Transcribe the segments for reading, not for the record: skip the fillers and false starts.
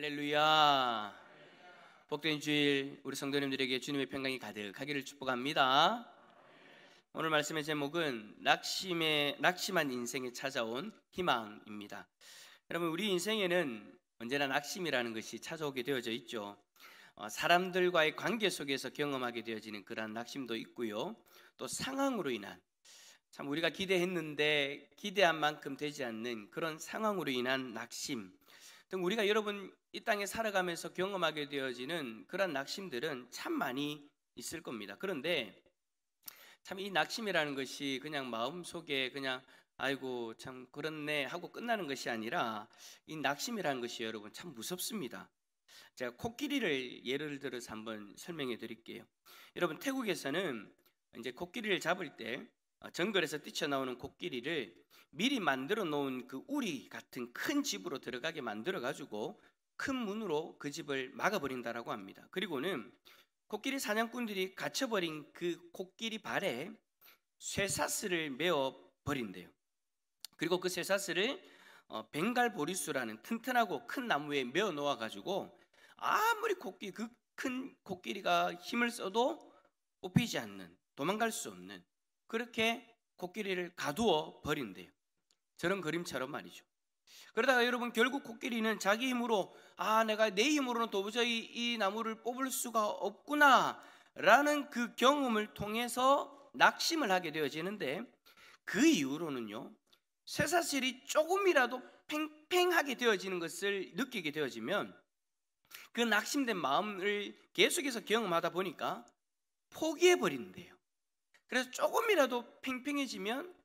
할렐루야. 복된 주일 우리 성도님들에게 주님의 평강이 가득하기를 축복합니다. 오늘 말씀의 제목은 낙심한 인생에 찾아온 희망입니다. 여러분, 우리 인생에는 언제나 낙심이라는 것이 찾아오게 되어져 있죠. 사람들과의 관계 속에서 경험하게 되어지는 그러한 낙심도 있고요, 또 상황으로 인한, 참 우리가 기대했는데 기대한 만큼 되지 않는 그런 상황으로 인한 낙심 등, 우리가 여러분 이 땅에 살아가면서 경험하게 되어지는 그런 낙심들은 참 많이 있을 겁니다. 그런데 참 이 낙심이라는 것이 그냥 마음속에 그냥 아이고 참 그렇네 하고 끝나는 것이 아니라, 이 낙심이라는 것이 여러분 참 무섭습니다. 제가 코끼리를 예를 들어서 한번 설명해 드릴게요. 여러분, 태국에서는 이제 코끼리를 잡을 때 정글에서 뛰쳐나오는 코끼리를 미리 만들어 놓은 그 우리 같은 큰 집으로 들어가게 만들어 가지고 큰 문으로 그 집을 막아버린다라고 합니다. 그리고는 코끼리 사냥꾼들이 갇혀버린 그 코끼리 발에 쇠사슬을 메어 버린대요. 그리고 그 쇠사슬을 벵갈 보리수라는 튼튼하고 큰 나무에 메어 놓아 가지고 아무리 그 큰 코끼리가 힘을 써도 뽑히지 않는, 도망갈 수 없는, 그렇게 코끼리를 가두어 버린대요. 저런 그림처럼 말이죠. 그러다가 여러분, 결국 코끼리는 자기 힘으로 내가 내 힘으로는 도저히 이 나무를 뽑을 수가 없구나 라는 그 경험을 통해서 낙심을 하게 되어지는데, 그 이후로는요, 쇠사슬이 조금이라도 팽팽하게 되어지는 것을 느끼게 되어지면 그 낙심된 마음을 계속해서 경험하다 보니까 포기해버린대요. 그래서 조금이라도 팽팽해지면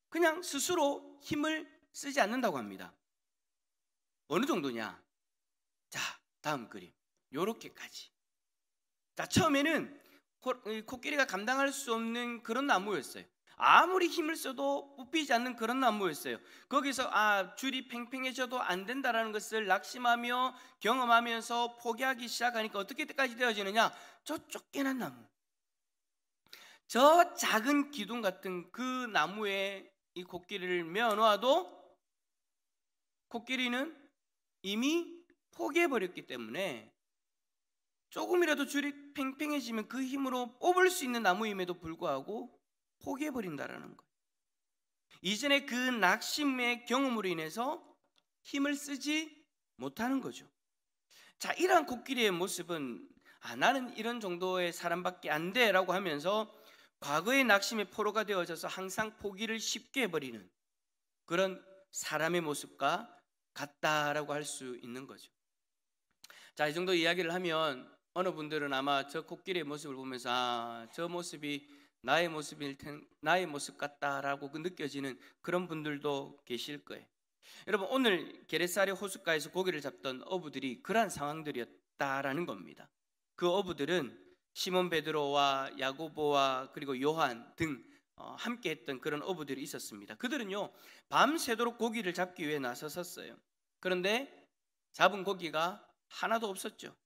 그냥 스스로 힘을 쓰지 않는다고 합니다. 어느 정도냐? 자, 다음 그림. 요렇게까지. 자, 처음에는 코끼리가 감당할 수 없는 그런 나무였어요. 아무리 힘을 써도 뽑히지 않는 그런 나무였어요. 거기서 줄이 팽팽해져도 안 된다라는 것을 낙심하며 경험하면서 포기하기 시작하니까 어떻게까지 되어지느냐? 저 쫓겨난 나무, 저 작은 기둥 같은 그 나무에 이 코끼리를 메어 놓아도 코끼리는 이미 포기해버렸기 때문에 조금이라도 줄이 팽팽해지면 그 힘으로 뽑을 수 있는 나무임에도 불구하고 포기해버린다라는 거예요. 이전에 그 낙심의 경험으로 인해서 힘을 쓰지 못하는 거죠. 자, 이러한 코끼리의 모습은 나는 이런 정도의 사람밖에 안 돼 라고 하면서 과거의 낙심의 포로가 되어져서 항상 포기를 쉽게 해버리는 그런 사람의 모습과 같다라고 할 수 있는 거죠. 자, 이 정도 이야기를 하면 어느 분들은 아마 저 코끼리의 모습을 보면서 저 모습이 나의 모습 같다라고 느껴지는 그런 분들도 계실 거예요. 여러분, 오늘 게레사리 호숫가에서 고기를 잡던 어부들이 그러한 상황들이었다라는 겁니다. 그 어부들은 시몬 베드로와 야고보와 그리고 요한 등 함께 했던 그런 어부들이 있었습니다. 그들은요, 밤새도록 고기를 잡기 위해 나섰었어요. 그런데 잡은 고기가 하나도 없었죠.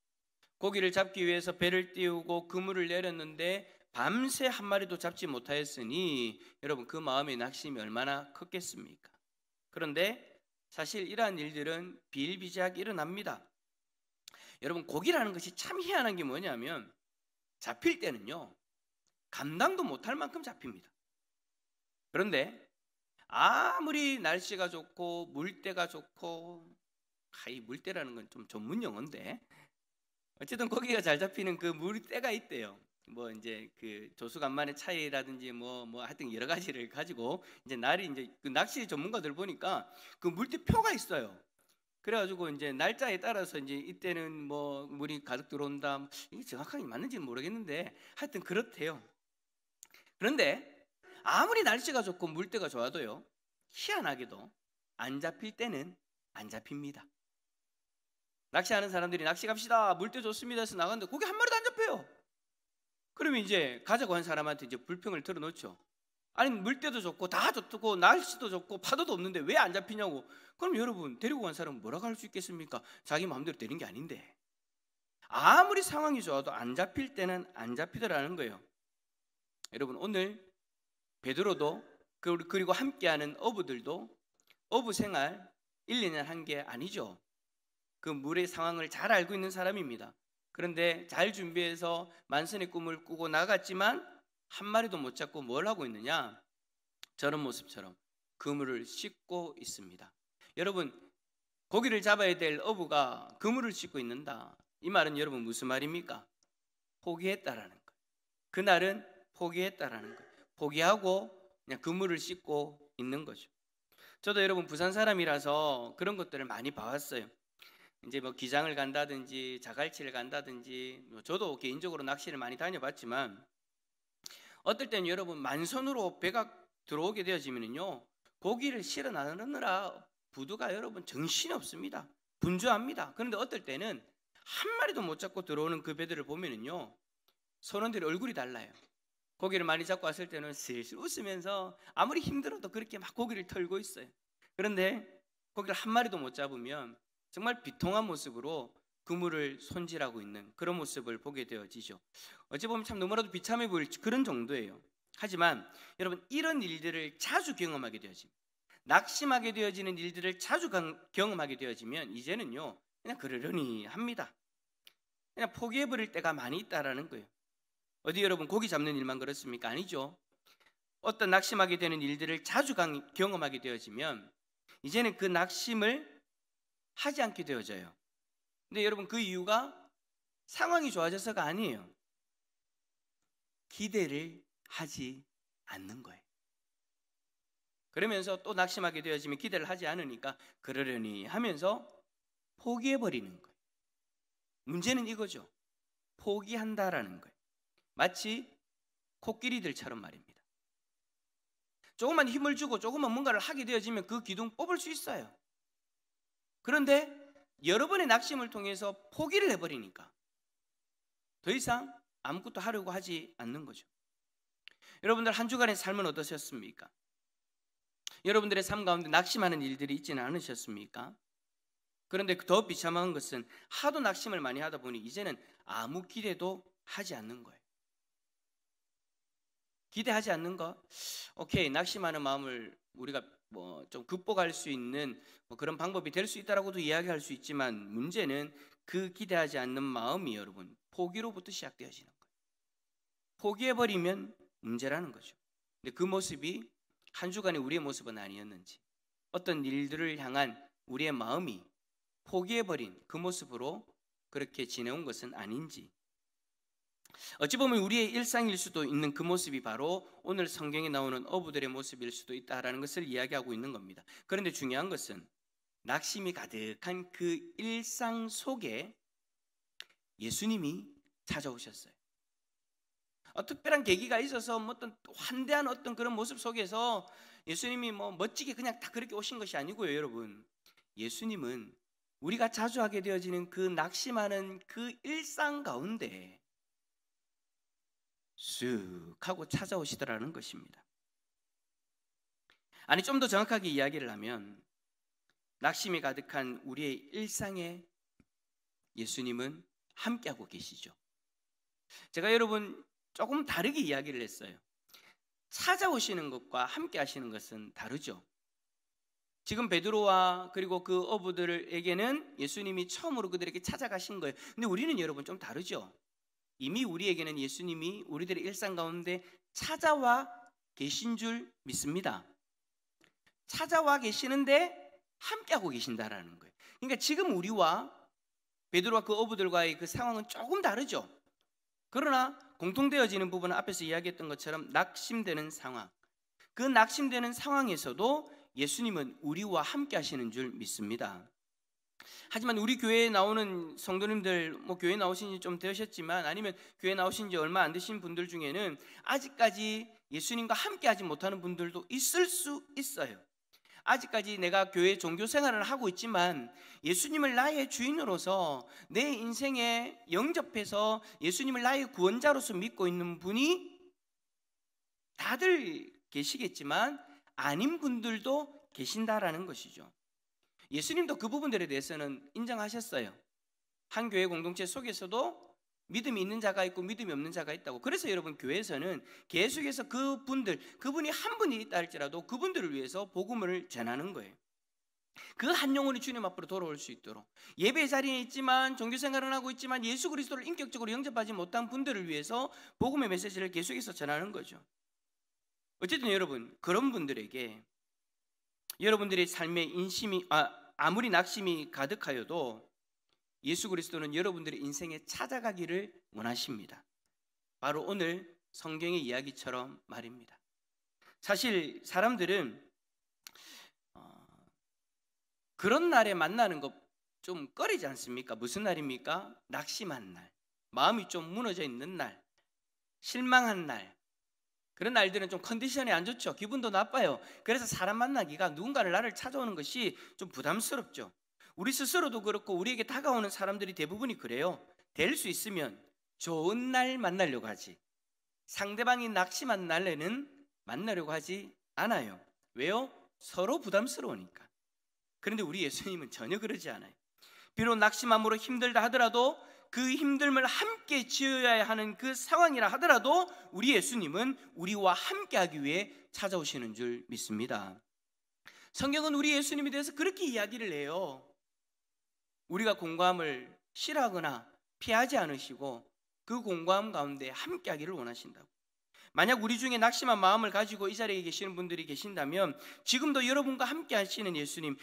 고기를 잡기 위해서 배를 띄우고 그물을 내렸는데 밤새 한 마리도 잡지 못하였으니 여러분, 그 마음의 낙심이 얼마나 컸겠습니까? 그런데 사실 이러한 일들은 비일비재하게 일어납니다. 여러분, 고기라는 것이 참 희한한 게 뭐냐면 잡힐 때는요, 감당도 못할 만큼 잡힙니다. 그런데 아무리 날씨가 좋고 물때가 좋고, 이 물때라는 건 좀 전문 용어인데 어쨌든 고기가 잘 잡히는 그 물때가 있대요. 뭐 이제 그 조수간만의 차이라든지 뭐 하여튼 여러 가지를 가지고 이제 날이 이제 그 낚시 전문가들 보니까 그 물때표가 있어요. 그래가지고 이제 날짜에 따라서 이제 이때는 뭐 물이 가득 들어온다, 이게 정확하게 맞는지는 모르겠는데 하여튼 그렇대요. 그런데 아무리 날씨가 좋고 물때가 좋아도요, 희한하게도 안 잡힐 때는 안 잡힙니다. 낚시하는 사람들이 낚시 갑시다, 물때 좋습니다 해서 나갔는데 고기 한 마리도 안 잡혀요. 그러면 이제 가자고 한 사람한테 이제 불평을 들어놓죠. 아니, 물때도 좋고 다 좋고 날씨도 좋고 파도도 없는데 왜 안 잡히냐고. 그럼 여러분, 데리고 간 사람은 뭐라고 할 수 있겠습니까? 자기 마음대로 되는 게 아닌데. 아무리 상황이 좋아도 안 잡힐 때는 안 잡히더라는 거예요. 여러분, 오늘 베드로도 그리고 함께하는 어부들도 어부 생활 1, 2년 한 게 아니죠. 그 물의 상황을 잘 알고 있는 사람입니다. 그런데 잘 준비해서 만선의 꿈을 꾸고 나갔지만 한 마리도 못 잡고 뭘 하고 있느냐? 저런 모습처럼 그물을 씻고 있습니다. 여러분, 고기를 잡아야 될 어부가 그물을 씻고 있는다. 이 말은 여러분 무슨 말입니까? 포기했다라는 거예요. 그날은 포기했다라는 거예요. 포기하고 그냥 그물을 씻고 있는 거죠. 저도 여러분 부산 사람이라서 그런 것들을 많이 봐왔어요. 이제 뭐 기장을 간다든지 자갈치를 간다든지, 저도 개인적으로 낚시를 많이 다녀봤지만 어떨 때는 여러분 만선으로 배가 들어오게 되어지면요, 고기를 실어 나르느라 부두가 여러분 정신이 없습니다. 분주합니다. 그런데 어떨 때는 한 마리도 못 잡고 들어오는 그 배들을 보면은요, 선원들의 얼굴이 달라요. 고기를 많이 잡고 왔을 때는 슬슬 웃으면서 아무리 힘들어도 그렇게 막 고기를 털고 있어요. 그런데 고기를 한 마리도 못 잡으면 정말 비통한 모습으로 그물을 손질하고 있는 그런 모습을 보게 되어지죠. 어찌 보면 참 너무나도 비참해 보일 그런 정도예요. 하지만 여러분, 이런 일들을 자주 경험하게 되어집니다. 낙심하게 되어지는 일들을 자주 경험하게 되어지면 이제는요, 그냥 그러려니 합니다. 그냥 포기해버릴 때가 많이 있다라는 거예요. 어디 여러분 고기 잡는 일만 그렇습니까? 아니죠. 어떤 낙심하게 되는 일들을 자주 경험하게 되어지면 이제는 그 낙심을 하지 않게 되어져요. 근데 여러분, 그 이유가 상황이 좋아져서가 아니에요. 기대를 하지 않는 거예요. 그러면서 또 낙심하게 되어지면 기대를 하지 않으니까 그러려니 하면서 포기해버리는 거예요. 문제는 이거죠. 포기한다라는 거예요. 마치 코끼리들처럼 말입니다. 조금만 힘을 주고 조금만 뭔가를 하게 되어지면 그 기둥 뽑을 수 있어요. 그런데 여러 번의 낙심을 통해서 포기를 해버리니까 더 이상 아무것도 하려고 하지 않는 거죠. 여러분들 한 주간의 삶은 어떠셨습니까? 여러분들의 삶 가운데 낙심하는 일들이 있지는 않으셨습니까? 그런데 더 비참한 것은 하도 낙심을 많이 하다 보니 이제는 아무 기대도 하지 않는 거예요. 기대하지 않는 것, 오케이, 낙심하는 마음을 우리가 뭐 좀 극복할 수 있는 뭐 그런 방법이 될 수 있다라고도 이야기할 수 있지만, 문제는 그 기대하지 않는 마음이 여러분 포기로부터 시작되어지는 거예요. 포기해버리면 문제라는 거죠. 근데 그 모습이 한 주간의 우리의 모습은 아니었는지, 어떤 일들을 향한 우리의 마음이 포기해버린 그 모습으로 그렇게 지내온 것은 아닌지, 어찌 보면 우리의 일상일 수도 있는 그 모습이 바로 오늘 성경에 나오는 어부들의 모습일 수도 있다라는 것을 이야기하고 있는 겁니다. 그런데 중요한 것은 낙심이 가득한 그 일상 속에 예수님이 찾아오셨어요. 특별한 계기가 있어서 어떤 환대한 어떤 그런 모습 속에서 예수님이 뭐 멋지게 그냥 다 그렇게 오신 것이 아니고요, 여러분. 예수님은 우리가 자주 하게 되어지는 그 낙심하는 그 일상 가운데 쓱 하고 찾아오시더라는 것입니다. 아니, 좀 더 정확하게 이야기를 하면 낙심이 가득한 우리의 일상에 예수님은 함께하고 계시죠. 제가 여러분 조금 다르게 이야기를 했어요. 찾아오시는 것과 함께 하시는 것은 다르죠. 지금 베드로와 그리고 그 어부들에게는 예수님이 처음으로 그들에게 찾아가신 거예요. 근데 우리는 여러분 좀 다르죠. 이미 우리에게는 예수님이 우리들의 일상 가운데 찾아와 계신 줄 믿습니다. 찾아와 계시는데 함께하고 계신다라는 거예요. 그러니까 지금 우리와 베드로와 그 어부들과의 그 상황은 조금 다르죠. 그러나 공통되어지는 부분은 앞에서 이야기했던 것처럼 낙심되는 상황, 그 낙심되는 상황에서도 예수님은 우리와 함께 하시는 줄 믿습니다. 하지만 우리 교회에 나오는 성도님들, 뭐 교회 나오신 지 좀 되셨지만 아니면 교회 나오신 지 얼마 안 되신 분들 중에는 아직까지 예수님과 함께 하지 못하는 분들도 있을 수 있어요. 아직까지 내가 교회 종교 생활을 하고 있지만 예수님을 나의 주인으로서 내 인생에 영접해서 예수님을 나의 구원자로서 믿고 있는 분이 다들 계시겠지만 아닌 분들도 계신다라는 것이죠. 예수님도 그 부분들에 대해서는 인정하셨어요. 한 교회 공동체 속에서도 믿음이 있는 자가 있고 믿음이 없는 자가 있다고. 그래서 여러분 교회에서는 계속해서 그분이 한 분이 있다 할지라도 그분들을 위해서 복음을 전하는 거예요. 그 한 영혼이 주님 앞으로 돌아올 수 있도록, 예배 자리에 있지만 종교생활은 하고 있지만 예수 그리스도를 인격적으로 영접하지 못한 분들을 위해서 복음의 메시지를 계속해서 전하는 거죠. 어쨌든 여러분, 그런 분들에게 여러분들의 삶의 인심이 아무리 낙심이 가득하여도 예수 그리스도는 여러분들의 인생에 찾아가기를 원하십니다. 바로 오늘 성경의 이야기처럼 말입니다. 사실 사람들은 그런 날에 만나는 거 좀 꺼리지 않습니까? 무슨 날입니까? 낙심한 날, 마음이 좀 무너져 있는 날, 실망한 날, 그런 날들은 좀 컨디션이 안 좋죠. 기분도 나빠요. 그래서 사람 만나기가, 누군가를 나를 찾아오는 것이 좀 부담스럽죠. 우리 스스로도 그렇고 우리에게 다가오는 사람들이 대부분이 그래요. 될 수 있으면 좋은 날 만나려고 하지, 상대방이 낙심한 날에는 만나려고 하지 않아요. 왜요? 서로 부담스러우니까. 그런데 우리 예수님은 전혀 그러지 않아요. 비록 낙심함으로 힘들다 하더라도, 그 힘듦을 함께 지어야 하는 그 상황이라 하더라도 우리 예수님은 우리와 함께 하기 위해 찾아오시는 줄 믿습니다. 성경은 우리 예수님에 대해서 그렇게 이야기를 해요. 우리가 공감을 싫어하거나 피하지 않으시고 그 공감 가운데 함께 하기를 원하신다고. 만약 우리 중에 낙심한 마음을 가지고 이 자리에 계시는 분들이 계신다면 지금도 여러분과 함께 하시는 예수님,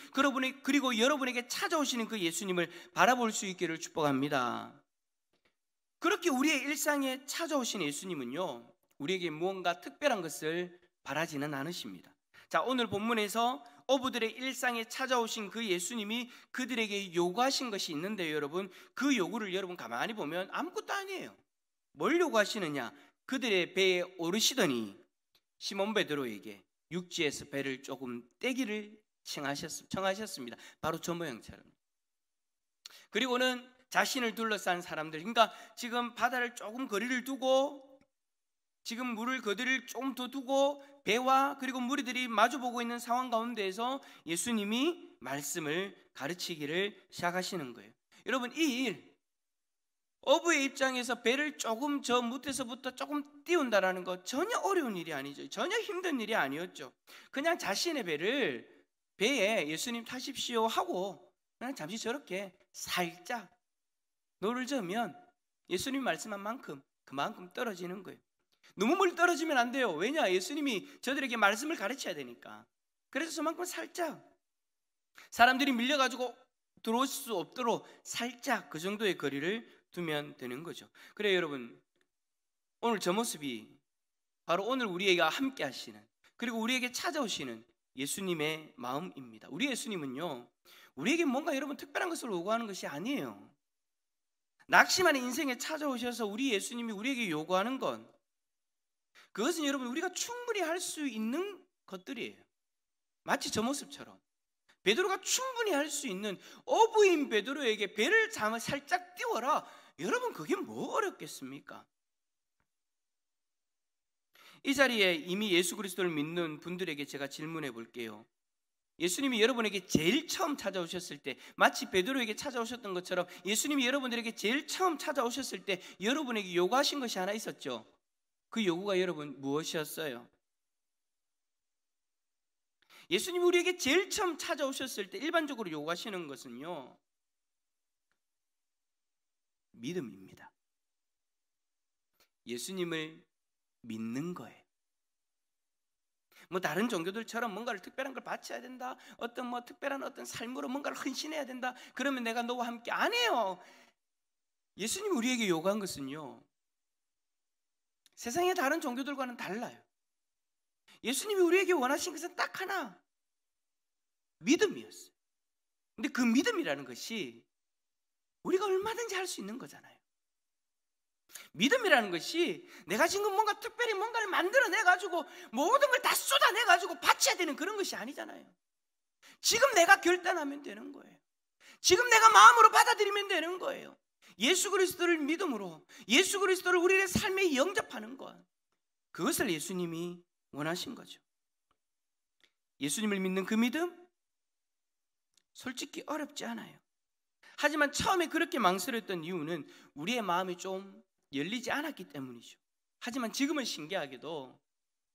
그리고 여러분에게 찾아오시는 그 예수님을 바라볼 수 있기를 축복합니다. 그렇게 우리의 일상에 찾아오신 예수님은요, 우리에게 무언가 특별한 것을 바라지는 않으십니다. 자, 오늘 본문에서 어부들의 일상에 찾아오신 그 예수님이 그들에게 요구하신 것이 있는데요, 여러분, 그 요구를 여러분 가만히 보면 아무것도 아니에요. 뭘 요구하시느냐? 그들의 배에 오르시더니 시몬 베드로에게 육지에서 배를 조금 떼기를 청하셨습니다. 바로 저 모양처럼. 그리고는 자신을 둘러싼 사람들, 그러니까 지금 바다를 조금 거리를 두고, 지금 물을 거리를 조금 더 두고 배와 그리고 무리들이 마주보고 있는 상황 가운데에서 예수님이 말씀을 가르치기를 시작하시는 거예요. 여러분, 이 일, 어부의 입장에서 배를 조금 저 무태서부터 조금 띄운다라는 거 전혀 어려운 일이 아니죠. 전혀 힘든 일이 아니었죠. 그냥 자신의 배에 예수님 타십시오 하고 그냥 잠시 저렇게 살짝 노를 저으면 예수님이 말씀한 만큼 그만큼 떨어지는 거예요. 너무 멀리 떨어지면 안 돼요. 왜냐? 예수님이 저들에게 말씀을 가르쳐야 되니까. 그래서 저만큼 살짝, 사람들이 밀려가지고 들어올 수 없도록 살짝 그 정도의 거리를 두면 되는 거죠. 그래요, 여러분, 오늘 저 모습이 바로 오늘 우리에게 함께 하시는, 그리고 우리에게 찾아오시는 예수님의 마음입니다. 우리 예수님은요, 우리에게 뭔가 여러분 특별한 것을 요구하는 것이 아니에요. 낙심하는 인생에 찾아오셔서 우리 예수님이 우리에게 요구하는 건, 그것은 여러분 우리가 충분히 할 수 있는 것들이에요. 마치 저 모습처럼 베드로가 충분히 할 수 있는, 어부인 베드로에게 배를 살짝 띄워라. 여러분, 그게 뭐 어렵겠습니까? 이 자리에 이미 예수 그리스도를 믿는 분들에게 제가 질문해 볼게요. 예수님이 여러분에게 제일 처음 찾아오셨을 때, 마치 베드로에게 찾아오셨던 것처럼 예수님이 여러분들에게 제일 처음 찾아오셨을 때 여러분에게 요구하신 것이 하나 있었죠. 그 요구가 여러분 무엇이었어요? 예수님이 우리에게 제일 처음 찾아오셨을 때 일반적으로 요구하시는 것은요, 믿음입니다. 예수님을 믿는 거예요. 뭐 다른 종교들처럼 뭔가를 특별한 걸 바쳐야 된다, 어떤 뭐 특별한 어떤 삶으로 뭔가를 헌신해야 된다, 그러면 내가 너와 함께, 안 해요. 예수님이 우리에게 요구한 것은요, 세상의 다른 종교들과는 달라요. 예수님이 우리에게 원하신 것은 딱 하나, 믿음이었어요. 근데 그 믿음이라는 것이 우리가 얼마든지 할 수 있는 거잖아요. 믿음이라는 것이 내가 지금 뭔가 특별히 뭔가를 만들어내가지고 모든 걸 다 쏟아내가지고 바쳐야 되는 그런 것이 아니잖아요. 지금 내가 결단하면 되는 거예요. 지금 내가 마음으로 받아들이면 되는 거예요. 예수 그리스도를 믿음으로, 예수 그리스도를 우리의 삶에 영접하는 것, 그것을 예수님이 원하신 거죠. 예수님을 믿는 그 믿음, 솔직히 어렵지 않아요. 하지만 처음에 그렇게 망설였던 이유는 우리의 마음이 좀 열리지 않았기 때문이죠. 하지만 지금은 신기하게도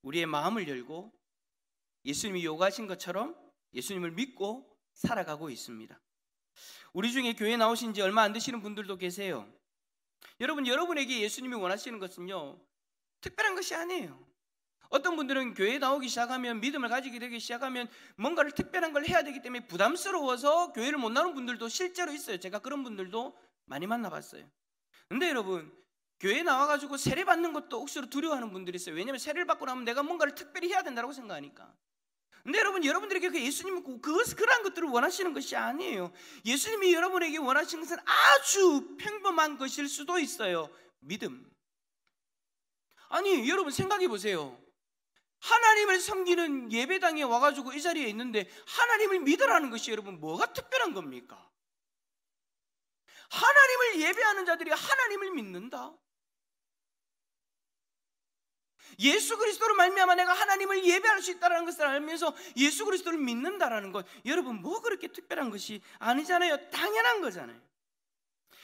우리의 마음을 열고 예수님이 요구하신 것처럼 예수님을 믿고 살아가고 있습니다. 우리 중에 교회 나오신 지 얼마 안 되시는 분들도 계세요. 여러분에게 예수님이 원하시는 것은요, 특별한 것이 아니에요. 어떤 분들은 교회에 나오기 시작하면, 믿음을 가지게 되기 시작하면 뭔가를 특별한 걸 해야 되기 때문에 부담스러워서 교회를 못 나오는 분들도 실제로 있어요. 제가 그런 분들도 많이 만나봤어요. 근데 여러분, 교회에 나와가지고 세례 받는 것도 억수로 두려워하는 분들이 있어요. 왜냐하면 세례를 받고 나면 내가 뭔가를 특별히 해야 된다고 생각하니까. 근데 여러분들에게 그 예수님은 그러한 것들을 원하시는 것이 아니에요. 예수님이 여러분에게 원하시는 것은 아주 평범한 것일 수도 있어요. 믿음. 아니, 여러분 생각해 보세요. 하나님을 섬기는 예배당에 와가지고 이 자리에 있는데 하나님을 믿으라는 것이 여러분 뭐가 특별한 겁니까? 하나님을 예배하는 자들이 하나님을 믿는다. 예수 그리스도로 말미암아 내가 하나님을 예배할 수 있다는 것을 알면서 예수 그리스도를 믿는다라는 것, 여러분 뭐 그렇게 특별한 것이 아니잖아요. 당연한 거잖아요.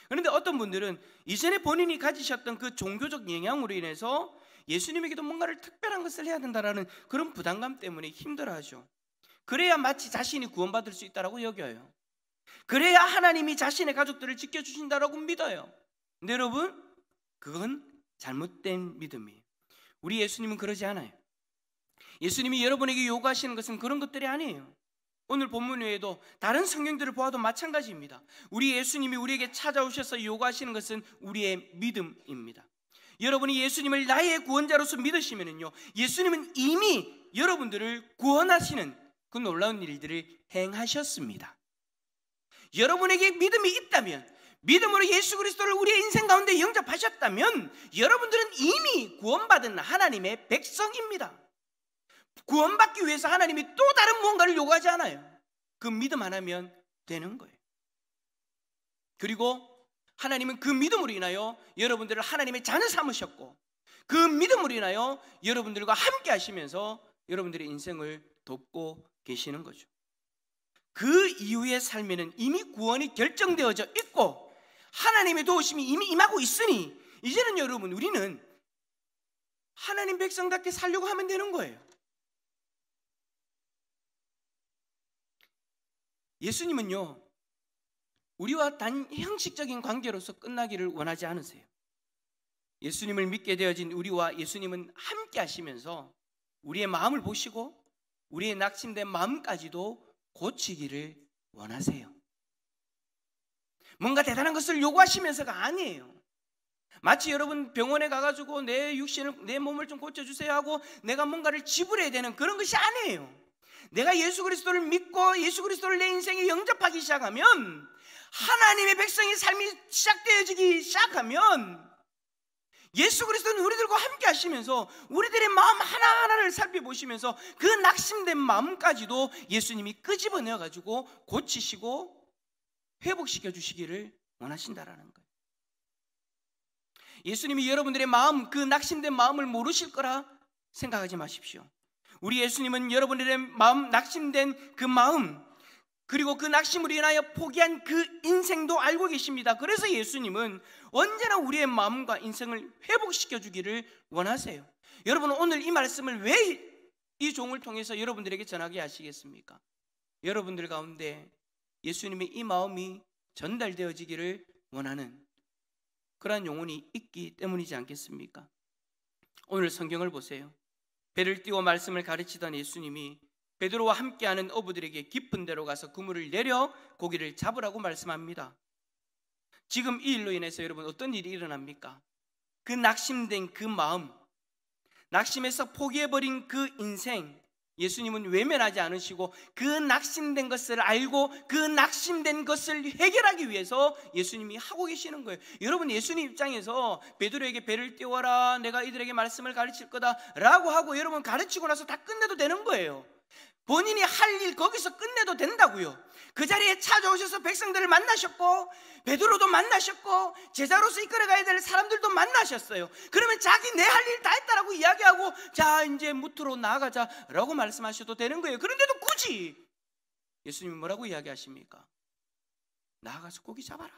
그런데 어떤 분들은 이전에 본인이 가지셨던 그 종교적 영향으로 인해서 예수님에게도 뭔가를 특별한 것을 해야 된다라는 그런 부담감 때문에 힘들어하죠. 그래야 마치 자신이 구원받을 수 있다라고 여겨요. 그래야 하나님이 자신의 가족들을 지켜주신다라고 믿어요. 근데 여러분, 그건 잘못된 믿음이에요. 우리 예수님은 그러지 않아요. 예수님이 여러분에게 요구하시는 것은 그런 것들이 아니에요. 오늘 본문 외에도 다른 성경들을 보아도 마찬가지입니다. 우리 예수님이 우리에게 찾아오셔서 요구하시는 것은 우리의 믿음입니다. 여러분이 예수님을 나의 구원자로서 믿으시면요, 예수님은 이미 여러분들을 구원하시는 그 놀라운 일들을 행하셨습니다. 여러분에게 믿음이 있다면, 믿음으로 예수 그리스도를 우리의 인생 가운데 영접하셨다면 여러분들은 이미 구원받은 하나님의 백성입니다. 구원받기 위해서 하나님이 또 다른 무언가를 요구하지 않아요. 그 믿음 하나면 되는 거예요. 그리고 하나님은 그 믿음으로 인하여 여러분들을 하나님의 자녀 삼으셨고, 그 믿음으로 인하여 여러분들과 함께 하시면서 여러분들의 인생을 돕고 계시는 거죠. 그 이후의 삶에는 이미 구원이 결정되어져 있고 하나님의 도우심이 이미 임하고 있으니 이제는 여러분, 우리는 하나님 백성답게 살려고 하면 되는 거예요. 예수님은요, 우리와 단 형식적인 관계로서 끝나기를 원하지 않으세요. 예수님을 믿게 되어진 우리와 예수님은 함께 하시면서 우리의 마음을 보시고 우리의 낙심된 마음까지도 고치기를 원하세요. 뭔가 대단한 것을 요구하시면서가 아니에요. 마치 여러분 병원에 가가지고 내 육신을, 내 몸을 좀 고쳐주세요 하고 내가 뭔가를 지불해야 되는 그런 것이 아니에요. 내가 예수 그리스도를 믿고 예수 그리스도를 내 인생에 영접하기 시작하면, 하나님의 백성의 삶이 시작되어지기 시작하면 예수 그리스도는 우리들과 함께 하시면서 우리들의 마음 하나하나를 살펴보시면서 그 낙심된 마음까지도 예수님이 끄집어내어 가지고 고치시고 회복시켜 주시기를 원하신다라는 거예요. 예수님이 여러분들의 마음, 그 낙심된 마음을 모르실 거라 생각하지 마십시오. 우리 예수님은 여러분들의 마음, 낙심된 그 마음, 그리고 그 낙심으로 인하여 포기한 그 인생도 알고 계십니다. 그래서 예수님은 언제나 우리의 마음과 인생을 회복시켜 주기를 원하세요. 여러분, 오늘 이 말씀을 왜 이 종을 통해서 여러분들에게 전하게 하시겠습니까? 여러분들 가운데 예수님의 이 마음이 전달되어지기를 원하는 그러한 영혼이 있기 때문이지 않겠습니까? 오늘 성경을 보세요. 배를 띄워 말씀을 가르치던 예수님이 베드로와 함께하는 어부들에게 깊은 데로 가서 그물을 내려 고기를 잡으라고 말씀합니다. 지금 이 일로 인해서 여러분 어떤 일이 일어납니까? 그 낙심된 그 마음, 낙심해서 포기해버린 그 인생, 예수님은 외면하지 않으시고 그 낙심된 것을 알고 그 낙심된 것을 해결하기 위해서 예수님이 하고 계시는 거예요. 여러분, 예수님 입장에서 베드로에게 배를 띄워라, 내가 이들에게 말씀을 가르칠 거다 라고 하고 여러분 가르치고 나서 다 끝내도 되는 거예요. 본인이 할 일 거기서 끝내도 된다고요. 그 자리에 찾아오셔서 백성들을 만나셨고 베드로도 만나셨고 제자로서 이끌어가야 될 사람들도 만나셨어요. 그러면 자기 내 할 일 다 했다라고 이야기하고 자 이제 무트로 나아가자라고 말씀하셔도 되는 거예요. 그런데도 굳이 예수님이 뭐라고 이야기하십니까? 나아가서 고기 잡아라.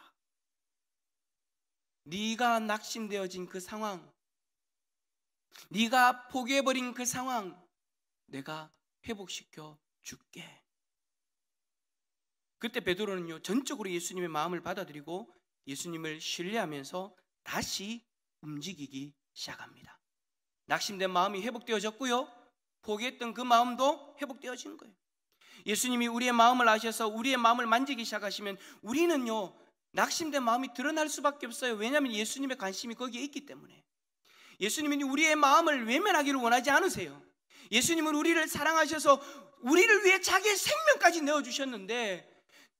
네가 낙심되어진 그 상황, 네가 포기해버린 그 상황 내가 회복시켜 줄게. 그때 베드로는요 전적으로 예수님의 마음을 받아들이고 예수님을 신뢰하면서 다시 움직이기 시작합니다. 낙심된 마음이 회복되어졌고요, 포기했던 그 마음도 회복되어진 거예요. 예수님이 우리의 마음을 아셔서 우리의 마음을 만지기 시작하시면 우리는요 낙심된 마음이 드러날 수밖에 없어요. 왜냐하면 예수님의 관심이 거기에 있기 때문에. 예수님은 우리의 마음을 외면하기를 원하지 않으세요. 예수님은 우리를 사랑하셔서 우리를 위해 자기의 생명까지 내어주셨는데,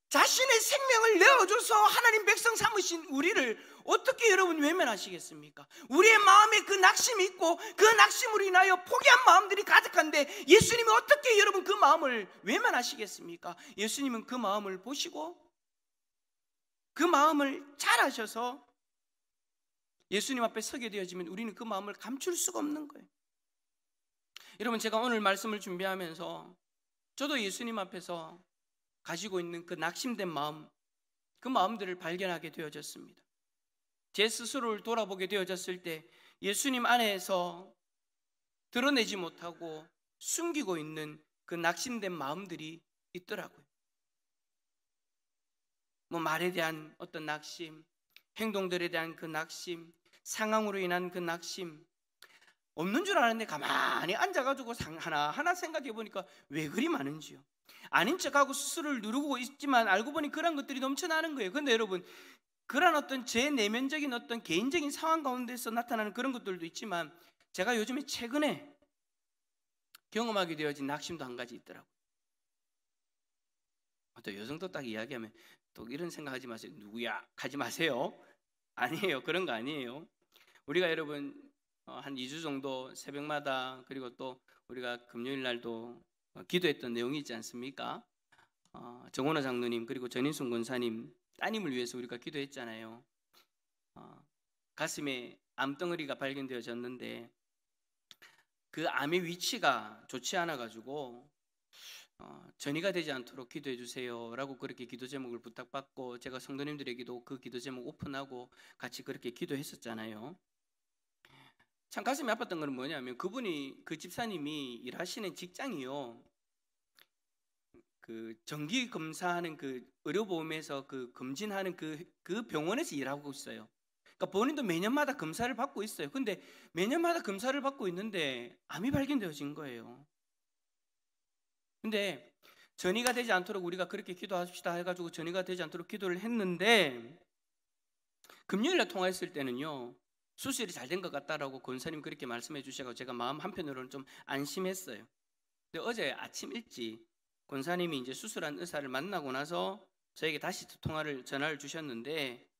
자신의 생명을 내어줘서 하나님 백성 삼으신 우리를 어떻게 여러분 외면하시겠습니까? 우리의 마음에 그 낙심이 있고 그 낙심으로 인하여 포기한 마음들이 가득한데 예수님이 어떻게 여러분 그 마음을 외면하시겠습니까? 예수님은 그 마음을 보시고 그 마음을 잘 아셔서 예수님 앞에 서게 되어지면 우리는 그 마음을 감출 수가 없는 거예요. 여러분, 제가 오늘 말씀을 준비하면서 저도 예수님 앞에서 가지고 있는 그 낙심된 마음, 그 마음들을 발견하게 되어졌습니다. 제 스스로를 돌아보게 되어졌을 때 예수님 안에서 드러내지 못하고 숨기고 있는 그 낙심된 마음들이 있더라고요. 말에 대한 어떤 낙심, 행동들에 대한 그 낙심, 상황으로 인한 그 낙심, 없는 줄 알았는데 가만히 앉아가지고 하나하나 생각해 보니까 왜 그리 많은지요. 아닌 척하고 스스로를 누르고 있지만 알고 보니 그런 것들이 넘쳐나는 거예요. 그런데 여러분, 그런 어떤 제 내면적인 어떤 개인적인 상황 가운데서 나타나는 그런 것들도 있지만, 제가 요즘에 최근에 경험하게 되어진 낙심도 한 가지 있더라고요. 또 여성도 딱 이야기하면 또 이런 생각하지 마세요. 누구야? 하지 마세요. 아니에요. 그런 거 아니에요. 우리가 여러분 한 2주 정도 새벽마다, 그리고 또 우리가 금요일 날도 기도했던 내용이 있지 않습니까? 정원호 장로님 그리고 전인순 권사님 따님을 위해서 우리가 기도했잖아요. 가슴에 암덩어리가 발견되어졌는데 그 암의 위치가 좋지 않아 가지고 전이가 되지 않도록 기도해 주세요 라고 그렇게 기도 제목을 부탁받고, 제가 성도님들에게도 그 기도 제목 오픈하고 같이 그렇게 기도했었잖아요. 참 가슴이 아팠던 건 뭐냐면, 그 집사님이 일하시는 직장이요, 그 정기 검사하는 그 의료보험에서 그 검진하는 그 병원에서 일하고 있어요. 그러니까 본인도 매년마다 검사를 받고 있어요. 근데 매년마다 검사를 받고 있는데 암이 발견되어진 거예요. 근데 전이가 되지 않도록 우리가 그렇게 기도합시다 해가지고 전이가 되지 않도록 기도를 했는데, 금요일날 통화했을 때는요 수술이 잘 된 것 같다라고 권사님 그렇게 말씀해 주셔서 제가 마음 한편으로는 좀 안심했어요. 근데 어제 아침 일찍 권사님이 이제 수술한 의사를 만나고 나서 저에게 다시 전화를 주셨는데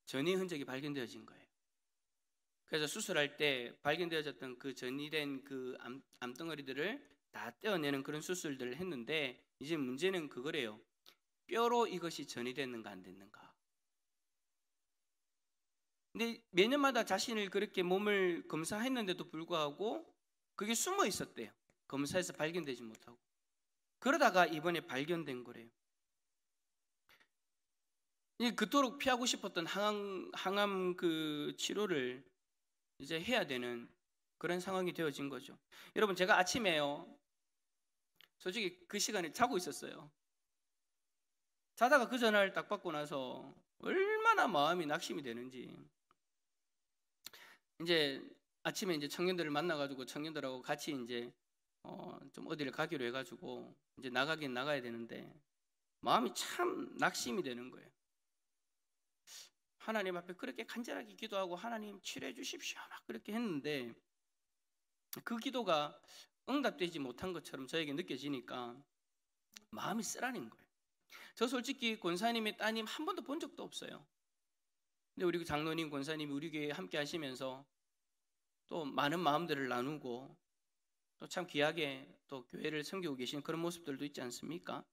전이 흔적이 발견되어진 거예요. 그래서 수술할 때 발견되어졌던 그 전이된 그 암덩어리들을 다 떼어내는 그런 수술들을 했는데, 이제 문제는 그거래요. 뼈로 이것이 전이 됐는가 안 됐는가. 근데 매년마다 자신을 그렇게 몸을 검사했는데도 불구하고 그게 숨어 있었대요. 검사에서 발견되지 못하고. 그러다가 이번에 발견된 거래요. 그토록 피하고 싶었던 항암 그 치료를 이제 해야 되는 그런 상황이 되어진 거죠. 여러분, 제가 아침에요 솔직히 그 시간에 자고 있었어요. 자다가 그 전화를 딱 받고 나서 얼마나 마음이 낙심이 되는지, 이제 아침에 이제 청년들을 만나가지고 청년들하고 같이 이제 좀 어디를 가기로 해가지고 이제 나가긴 나가야 되는데 마음이 참 낙심이 되는 거예요. 하나님 앞에 그렇게 간절하게 기도하고 하나님 치료해 주십시오 막 그렇게 했는데 그 기도가 응답되지 못한 것처럼 저에게 느껴지니까 마음이 쓰라린 거예요. 저 솔직히 권사님의 따님 한 번도 본 적도 없어요. 근데 우리 장로님 권사님이 우리 교회에 함께 하시면서 또 많은 마음들을 나누고 또 참 귀하게 또 교회를 섬기고 계신 그런 모습들도 있지 않습니까?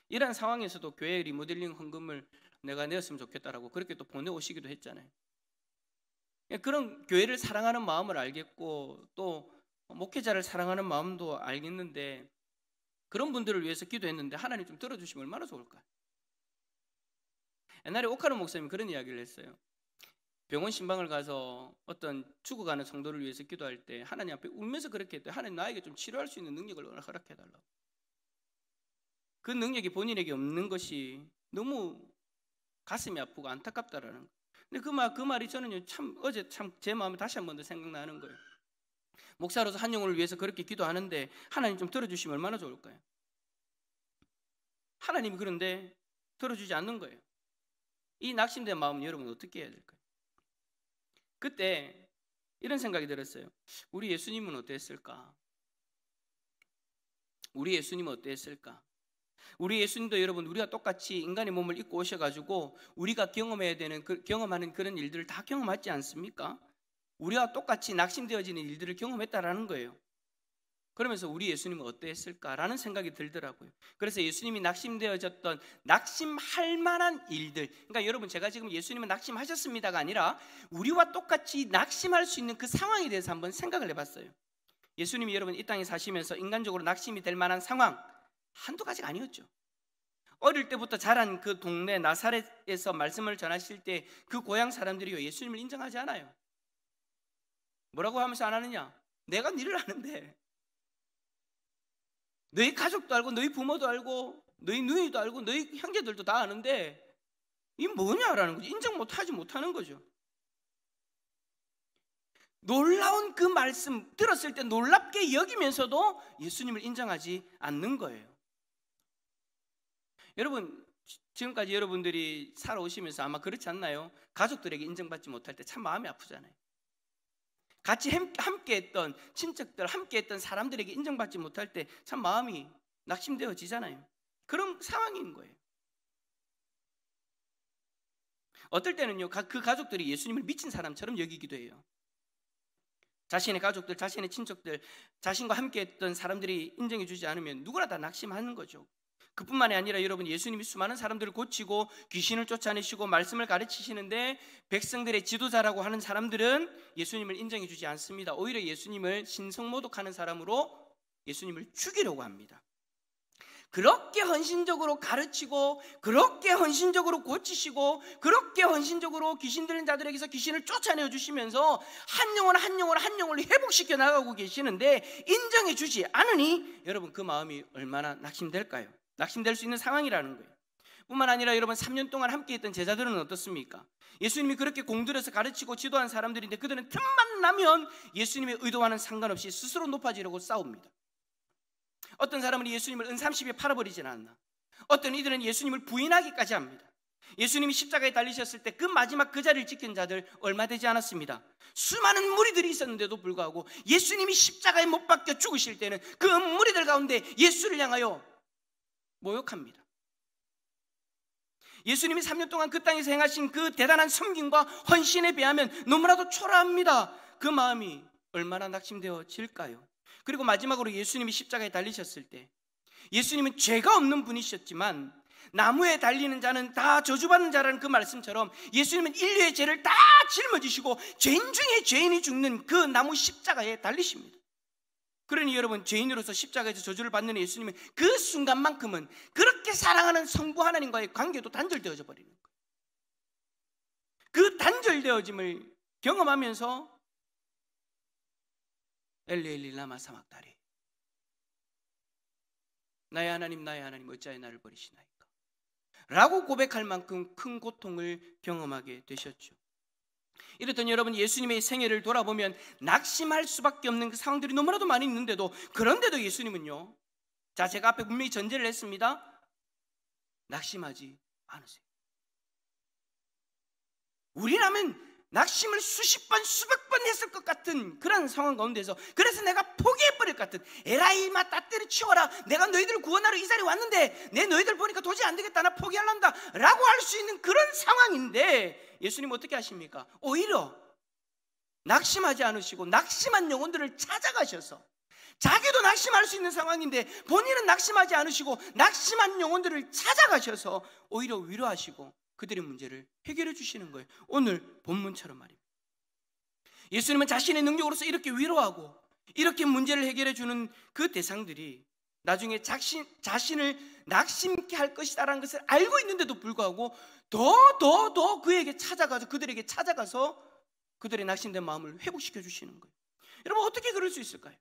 이런 상황에서도 교회 리모델링 헌금을 내가 내었으면 좋겠다라고 그렇게 또 보내오시기도 했잖아요. 그런 교회를 사랑하는 마음을 알겠고 또 목회자를 사랑하는 마음도 알겠는데, 그런 분들을 위해서 기도했는데 하나님 좀 들어주시면 얼마나 좋을까요? 옛날에 오카노 목사님이 그런 이야기를 했어요. 병원 신방을 가서 어떤 죽어가는 성도를 위해서 기도할 때 하나님 앞에 울면서 그렇게 했대요. 하나님 나에게 좀 치료할 수 있는 능력을 허락해달라고. 그 능력이 본인에게 없는 것이 너무 가슴이 아프고 안타깝다라는 거예요. 근데 그 말이 저는 참 어제 참 제 마음에 다시 한 번 더 생각나는 거예요. 목사로서 한 영혼을 위해서 그렇게 기도하는데 하나님 좀 들어주시면 얼마나 좋을까요? 하나님이 그런데 들어주지 않는 거예요. 이 낙심된 마음 여러분 어떻게 해야 될까요? 그때 이런 생각이 들었어요. 우리 예수님은 어땠을까? 우리 예수님은 어땠을까? 우리 예수님도 여러분 우리가 똑같이 인간의 몸을 입고 오셔가지고 우리가 경험해야 되는 경험하는 그런 일들을 다 경험하지 않습니까? 우리와 똑같이 낙심되어지는 일들을 경험했다라는 거예요. 그러면서 우리 예수님은 어땠을까라는 생각이 들더라고요. 그래서 예수님이 낙심되어졌던 낙심할 만한 일들, 그러니까 여러분 제가 지금 예수님은 낙심하셨습니다가 아니라 우리와 똑같이 낙심할 수 있는 그 상황에 대해서 한번 생각을 해봤어요. 예수님이 여러분 이 땅에 사시면서 인간적으로 낙심이 될 만한 상황 한두 가지가 아니었죠. 어릴 때부터 자란 그 동네 나사렛에서 말씀을 전하실 때 그 고향 사람들이요 예수님을 인정하지 않아요. 뭐라고 하면서 안 하느냐? 내가 니를 아는데, 너희 가족도 알고 너희 부모도 알고 너희 누이도 알고 너희 형제들도 다 아는데 이 뭐냐라는 거죠. 인정 못하는 거죠. 놀라운 그 말씀 들었을 때 놀랍게 여기면서도 예수님을 인정하지 않는 거예요. 여러분 지금까지 여러분들이 살아오시면서 아마 그렇지 않나요? 가족들에게 인정받지 못할 때 참 마음이 아프잖아요. 같이 함께했던 친척들, 함께했던 사람들에게 인정받지 못할 때 참 마음이 낙심되어지잖아요. 그런 상황인 거예요. 어떨 때는요 그 가족들이 예수님을 미친 사람처럼 여기기도 해요. 자신의 가족들, 자신의 친척들, 자신과 함께했던 사람들이 인정해 주지 않으면 누구나 다 낙심하는 거죠. 그뿐만이 아니라 여러분 예수님이 수많은 사람들을 고치고 귀신을 쫓아내시고 말씀을 가르치시는데 백성들의 지도자라고 하는 사람들은 예수님을 인정해 주지 않습니다. 오히려 예수님을 신성모독하는 사람으로 예수님을 죽이려고 합니다. 그렇게 헌신적으로 가르치고 그렇게 헌신적으로 고치시고 그렇게 헌신적으로 귀신 들린 자들에게서 귀신을 쫓아내어 주시면서 한 영혼을 회복시켜 나가고 계시는데 인정해 주지 않으니 여러분 그 마음이 얼마나 낙심될까요? 낙심될 수 있는 상황이라는 거예요. 뿐만 아니라 여러분 3년 동안 함께했던 제자들은 어떻습니까? 예수님이 그렇게 공들여서 가르치고 지도한 사람들인데 그들은 틈만 나면 예수님의 의도와는 상관없이 스스로 높아지려고 싸웁니다. 어떤 사람은 예수님을 은30에 팔아버리진 않나. 어떤 이들은 예수님을 부인하기까지 합니다. 예수님이 십자가에 달리셨을 때 그 마지막 그 자리를 지킨 자들 얼마 되지 않았습니다. 수많은 무리들이 있었는데도 불구하고 예수님이 십자가에 못 박혀 죽으실 때는 그 무리들 가운데 예수를 향하여 모욕합니다. 예수님이 3년 동안 그 땅에서 행하신 그 대단한 섬김과 헌신에 비하면 너무나도 초라합니다. 그 마음이 얼마나 낙심되어질까요? 그리고 마지막으로 예수님이 십자가에 달리셨을 때 예수님은 죄가 없는 분이셨지만 나무에 달리는 자는 다 저주받는 자라는 그 말씀처럼 예수님은 인류의 죄를 다 짊어지시고 죄인 중에 죄인이 죽는 그 나무 십자가에 달리십니다. 그러니 여러분 죄인으로서 십자가에서 저주를 받는 예수님은 그 순간만큼은 그렇게 사랑하는 성부 하나님과의 관계도 단절되어져 버리는 거예요. 그 단절되어짐을 경험하면서 엘리 엘리 라마 사막다리 나의 하나님 어찌하여 나를 버리시나이까 라고 고백할 만큼 큰 고통을 경험하게 되셨죠. 이랬더니 여러분 예수님의 생애를 돌아보면 낙심할 수밖에 없는 그 상황들이 너무나도 많이 있는데도 그런데도 예수님은요 자 제가 앞에 분명히 전제를 했습니다. 낙심하지 않으세요. 우리라면 낙심을 수십 번 수백 번 했을 것 같은 그런 상황 가운데서 그래서 내가 포기해버릴 것 같은 에라이 마 따때려 치워라 내가 너희들을 구원하러 이 자리에 왔는데 내 너희들 보니까 도저히 안 되겠다 나 포기할란다 라고 할 수 있는 그런 상황인데 예수님 어떻게 하십니까? 오히려 낙심하지 않으시고 낙심한 영혼들을 찾아가셔서 자기도 낙심할 수 있는 상황인데 본인은 낙심하지 않으시고 낙심한 영혼들을 찾아가셔서 오히려 위로하시고 그들의 문제를 해결해 주시는 거예요. 오늘 본문처럼 말입니다. 예수님은 자신의 능력으로서 이렇게 위로하고 이렇게 문제를 해결해 주는 그 대상들이 나중에 자신을 낙심케 할 것이다라는 것을 알고 있는데도 불구하고 더 그에게 찾아가서 그들에게 찾아가서 그들의 낙심된 마음을 회복시켜 주시는 거예요. 여러분 어떻게 그럴 수 있을까요?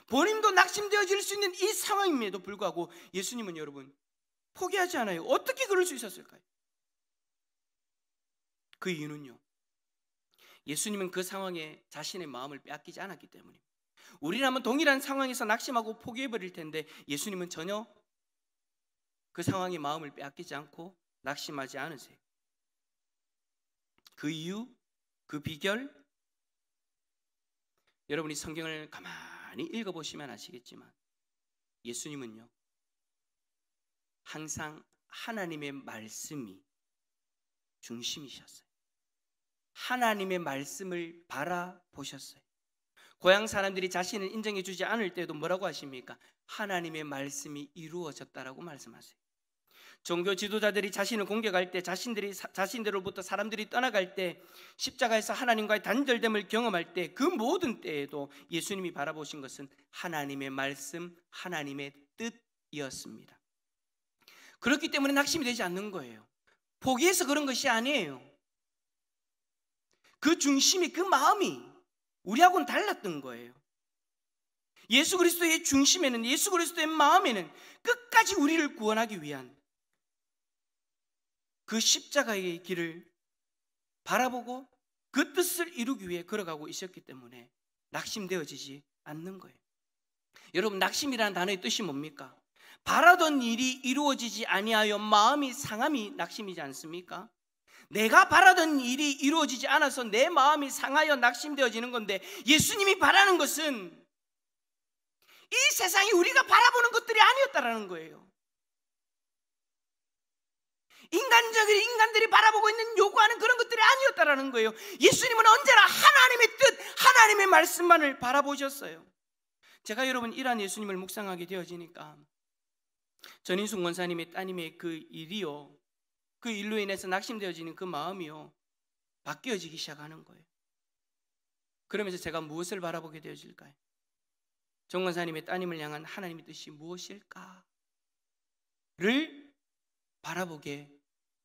본인도 낙심되어질 수 있는 이 상황임에도 불구하고 예수님은 여러분 포기하지 않아요. 어떻게 그럴 수 있었을까요? 그 이유는요, 예수님은 그 상황에 자신의 마음을 빼앗기지 않았기 때문입니다. 우리라면 동일한 상황에서 낙심하고 포기해버릴 텐데 예수님은 전혀 그 상황에 마음을 빼앗기지 않고 낙심하지 않으세요. 그 이유, 그 비결, 여러분이 성경을 가만히 읽어보시면 아시겠지만 예수님은요 항상 하나님의 말씀이 중심이셨어요. 하나님의 말씀을 바라보셨어요. 고향 사람들이 자신을 인정해 주지 않을 때도 뭐라고 하십니까? 하나님의 말씀이 이루어졌다라고 말씀하세요. 종교 지도자들이 자신을 공격할 때, 자신들로부터 사람들이 떠나갈 때, 십자가에서 하나님과의 단절됨을 경험할 때, 그 모든 때에도 예수님이 바라보신 것은 하나님의 말씀, 하나님의 뜻이었습니다. 그렇기 때문에 낙심이 되지 않는 거예요. 포기해서 그런 것이 아니에요. 그 중심이, 그 마음이 우리하고는 달랐던 거예요. 예수 그리스도의 중심에는, 예수 그리스도의 마음에는 끝까지 우리를 구원하기 위한 그 십자가의 길을 바라보고 그 뜻을 이루기 위해 걸어가고 있었기 때문에 낙심되어지지 않는 거예요. 여러분, 낙심이라는 단어의 뜻이 뭡니까? 바라던 일이 이루어지지 아니하여 마음이 상함이 낙심이지 않습니까? 내가 바라던 일이 이루어지지 않아서 내 마음이 상하여 낙심되어지는 건데, 예수님이 바라는 것은 이 세상이 우리가 바라보는 것들이 아니었다라는 거예요. 인간들이 바라보고 있는 요구하는 그런 것들이 아니었다라는 거예요. 예수님은 언제나 하나님의 뜻, 하나님의 말씀만을 바라보셨어요. 제가 여러분 이러한 예수님을 묵상하게 되어지니까 전인숙 원사님의 따님의 그 일이요, 그 일로 인해서 낙심되어지는 그 마음이요 바뀌어지기 시작하는 거예요. 그러면서 제가 무엇을 바라보게 되어질까요? 정 원사님의 따님을 향한 하나님의 뜻이 무엇일까를 바라보게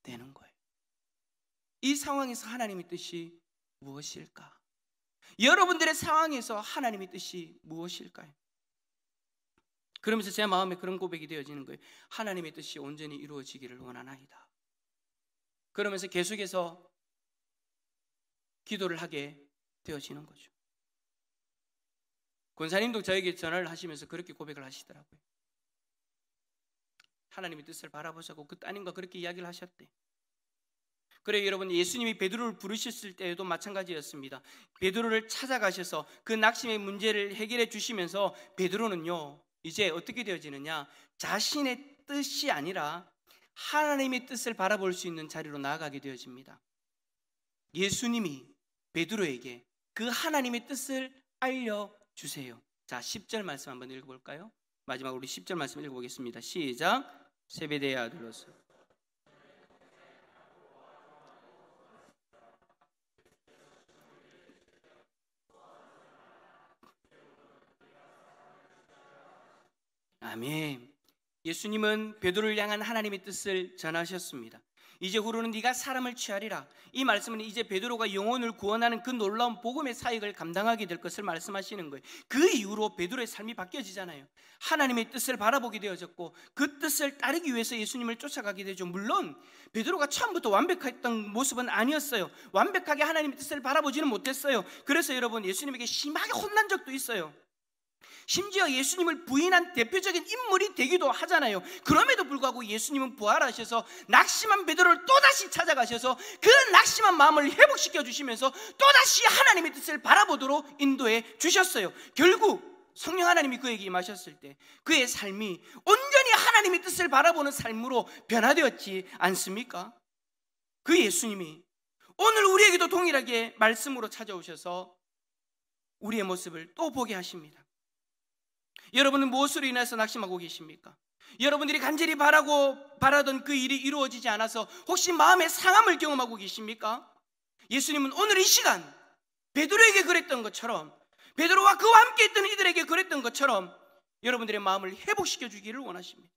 되는 거예요. 이 상황에서 하나님의 뜻이 무엇일까? 여러분들의 상황에서 하나님의 뜻이 무엇일까요? 그러면서 제 마음에 그런 고백이 되어지는 거예요. 하나님의 뜻이 온전히 이루어지기를 원하나이다. 그러면서 계속해서 기도를 하게 되어지는 거죠. 권사님도 저에게 전화를 하시면서 그렇게 고백을 하시더라고요. 하나님의 뜻을 바라보자고 그 따님과 그렇게 이야기를 하셨대. 그래, 여러분, 예수님이 베드로를 부르셨을 때에도 마찬가지였습니다. 베드로를 찾아가셔서 그 낙심의 문제를 해결해 주시면서 베드로는요 이제 어떻게 되어지느냐, 자신의 뜻이 아니라 하나님의 뜻을 바라볼 수 있는 자리로 나아가게 되어집니다. 예수님이 베드로에게 그 하나님의 뜻을 알려주세요. 자, 10절 말씀 한번 읽어볼까요? 마지막으로 우리 10절 말씀 읽어보겠습니다. 시작. 세베대의 아들로서 아멘. 예수님은 베드로를 향한 하나님의 뜻을 전하셨습니다. 이제 후로는 네가 사람을 취하리라. 이 말씀은 이제 베드로가 영혼을 구원하는 그 놀라운 복음의 사역을 감당하게 될 것을 말씀하시는 거예요. 그 이후로 베드로의 삶이 바뀌어지잖아요. 하나님의 뜻을 바라보게 되어졌고 그 뜻을 따르기 위해서 예수님을 쫓아가게 되죠. 물론 베드로가 처음부터 완벽했던 모습은 아니었어요. 완벽하게 하나님의 뜻을 바라보지는 못했어요. 그래서 여러분, 예수님에게 심하게 혼난 적도 있어요. 심지어 예수님을 부인한 대표적인 인물이 되기도 하잖아요. 그럼에도 불구하고 예수님은 부활하셔서 낙심한 베드로를 또다시 찾아가셔서 그 낙심한 마음을 회복시켜 주시면서 또다시 하나님의 뜻을 바라보도록 인도해 주셨어요. 결국 성령 하나님이 그에게 임하셨을 때 그의 삶이 온전히 하나님의 뜻을 바라보는 삶으로 변화되었지 않습니까? 그 예수님이 오늘 우리에게도 동일하게 말씀으로 찾아오셔서 우리의 모습을 또 보게 하십니다. 여러분은 무엇으로 인해서 낙심하고 계십니까? 여러분들이 간절히 바라던 그 일이 이루어지지 않아서 혹시 마음의 상함을 경험하고 계십니까? 예수님은 오늘 이 시간 베드로에게 그랬던 것처럼, 베드로와 그와 함께 있던 이들에게 그랬던 것처럼 여러분들의 마음을 회복시켜 주기를 원하십니다.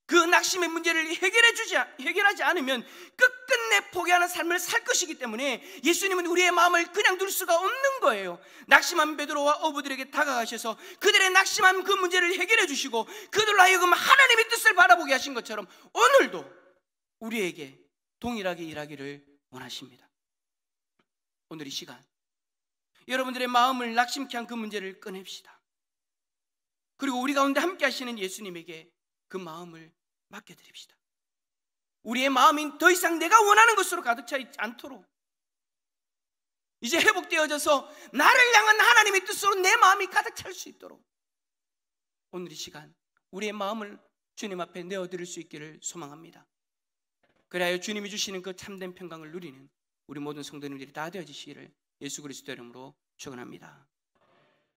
그 낙심의 문제를 해결하지 않으면 끝끝내 포기하는 삶을 살 것이기 때문에 예수님은 우리의 마음을 그냥 둘 수가 없는 거예요. 낙심한 베드로와 어부들에게 다가가셔서 그들의 낙심한 그 문제를 해결해 주시고 그들로 하여금 하나님의 뜻을 바라보게 하신 것처럼 오늘도 우리에게 동일하게 일하기를 원하십니다. 오늘 이 시간 여러분들의 마음을 낙심케 한 그 문제를 꺼냅시다. 그리고 우리 가운데 함께 하시는 예수님에게 그 마음을 맡겨드립시다. 우리의 마음이 더 이상 내가 원하는 것으로 가득 차 있지 않도록 이제 회복되어져서 나를 향한 하나님의 뜻으로 내 마음이 가득 찰 수 있도록 오늘 이 시간 우리의 마음을 주님 앞에 내어드릴 수 있기를 소망합니다. 그래야 주님이 주시는 그 참된 평강을 누리는 우리 모든 성도님들이 다 되어지시기를 예수 그리스도 이름으로 축원합니다.